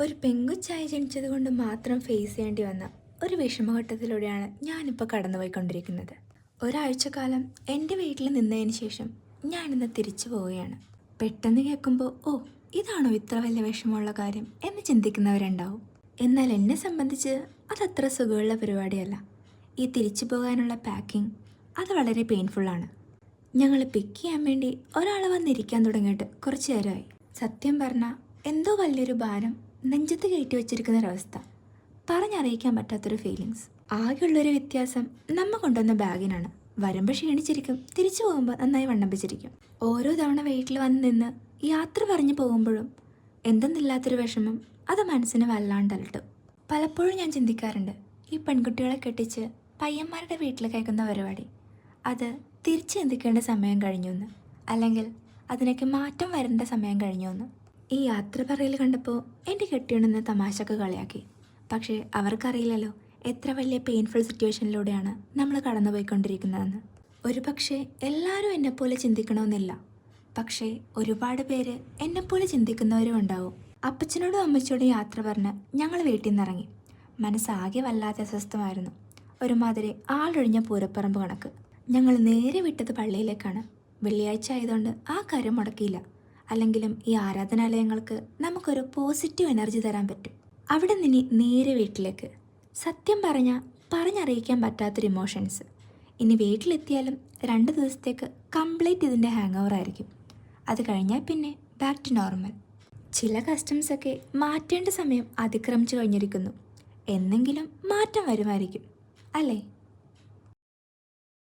ഒരു പെങ്കൊച്ചായി ജനിച്ചത് കൊണ്ട് മാത്രം ഫേസ് ചെയ്യേണ്ടി വന്ന ഒരു വിഷമഘട്ടത്തിലൂടെയാണ് ഞാനിപ്പോൾ കടന്നുപോയിക്കൊണ്ടിരിക്കുന്നത്. ഒരാഴ്ചക്കാലം എൻ്റെ വീട്ടിൽ നിന്നതിന് ശേഷം ഞാനിന്ന് തിരിച്ചു പോവുകയാണ്. പെട്ടെന്ന് കേൾക്കുമ്പോൾ ഇതാണോ ഇത്ര വലിയ വിഷമമുള്ള കാര്യം എന്ന് ചിന്തിക്കുന്നവരുണ്ടാവും. എന്നാൽ എന്നെ സംബന്ധിച്ച് അതത്ര സുഖമുള്ള പരിപാടിയല്ല. ഈ തിരിച്ചു പോകാനുള്ള പാക്കിംഗ് അത് വളരെ പെയിൻഫുള്ളാണ്. ഞങ്ങൾ പിക്ക് ചെയ്യാൻ വേണ്ടി ഒരാൾ വന്നിരിക്കാൻ തുടങ്ങിയിട്ട് കുറച്ച് നേരമായി. സത്യം പറഞ്ഞാൽ എന്തോ വലിയൊരു ഭാരം നെഞ്ചത്ത് കയറ്റി വെച്ചിരിക്കുന്നൊരവസ്ഥ, പറഞ്ഞറിയിക്കാൻ പറ്റാത്തൊരു ഫീലിങ്സ്. ആകെയുള്ളൊരു വ്യത്യാസം നമ്മ കൊണ്ടുവന്ന ബാഗിനാണ്. വരുമ്പോൾ ക്ഷീണിച്ചിരിക്കും, തിരിച്ചു പോകുമ്പോൾ നന്നായി വണ്ണം വെച്ചിരിക്കും. ഓരോ തവണ വീട്ടിൽ വന്ന് നിന്ന് യാത്ര പറഞ്ഞു പോകുമ്പോഴും എന്തെന്നില്ലാത്തൊരു വിഷമം അത് മനസ്സിനെ വല്ലാണ്ട് അലട്ടും. പലപ്പോഴും ഞാൻ ചിന്തിക്കാറുണ്ട്, ഈ പെൺകുട്ടികളെ കെട്ടിച്ച് പയ്യന്മാരുടെ വീട്ടിൽ കയക്കുന്ന പരിപാടി അത് തിരിച്ച് ചിന്തിക്കേണ്ട സമയം കഴിഞ്ഞു എന്ന്, അല്ലെങ്കിൽ അതിനൊക്കെ മാറ്റം വരേണ്ട സമയം കഴിഞ്ഞു എന്ന്. ഈ യാത്ര പറയൽ കണ്ടപ്പോൾ എൻ്റെ കെട്ടിയോണെന്ന് തമാശക്ക് കളിയാക്കി. പക്ഷേ അവർക്കറിയില്ലല്ലോ എത്ര വലിയ പെയിൻഫുൾ സിറ്റുവേഷനിലൂടെയാണ് നമ്മൾ കടന്നുപോയിക്കൊണ്ടിരിക്കുന്നതെന്ന്. ഒരു പക്ഷേ എല്ലാവരും എന്നെപ്പോലെ ചിന്തിക്കണമെന്നില്ല, പക്ഷേ ഒരുപാട് പേര് എന്നെപ്പോലെ ചിന്തിക്കുന്നവരും ഉണ്ടാവും. അപ്പച്ചനോടും അമ്മച്ചോടും യാത്ര പറഞ്ഞ് ഞങ്ങൾ വീട്ടിൽ നിന്നിറങ്ങി. മനസ്സാകെ വല്ലാതെ അസ്വസ്ഥമായിരുന്നു. ഒരുമാതിരി ആളൊഴിഞ്ഞ പൂരപ്പറമ്പ് കണക്ക്. ഞങ്ങൾ നേരെ വിട്ടത് പള്ളിയിലേക്കാണ്. വെള്ളിയാഴ്ച ആയതുകൊണ്ട് ആ കാര്യം മുടക്കിയില്ല. അല്ലെങ്കിലും ഈ ആരാധനാലയങ്ങൾക്ക് നമുക്കൊരു പോസിറ്റീവ് എനർജി തരാൻ പറ്റും. അവിടെ നിന്ന് നേരെ വീട്ടിലേക്ക്. സത്യം പറഞ്ഞറിയിക്കാൻ പറ്റാത്തൊരു ഇമോഷൻസ്. ഇനി വീട്ടിലെത്തിയാലും 2 ദിവസത്തേക്ക് കംപ്ലീറ്റ് ഇതിൻ്റെ ഹാങ് ഓവർ ആയിരിക്കും. അത് കഴിഞ്ഞാൽ പിന്നെ ബാക്ക് ടു നോർമൽ. ചില കസ്റ്റംസൊക്കെ മാറ്റേണ്ട സമയം അതിക്രമിച്ചു കഴിഞ്ഞിരിക്കുന്നു. എന്നെങ്കിലും മാറ്റം വരുമായിരിക്കും, അല്ലേ?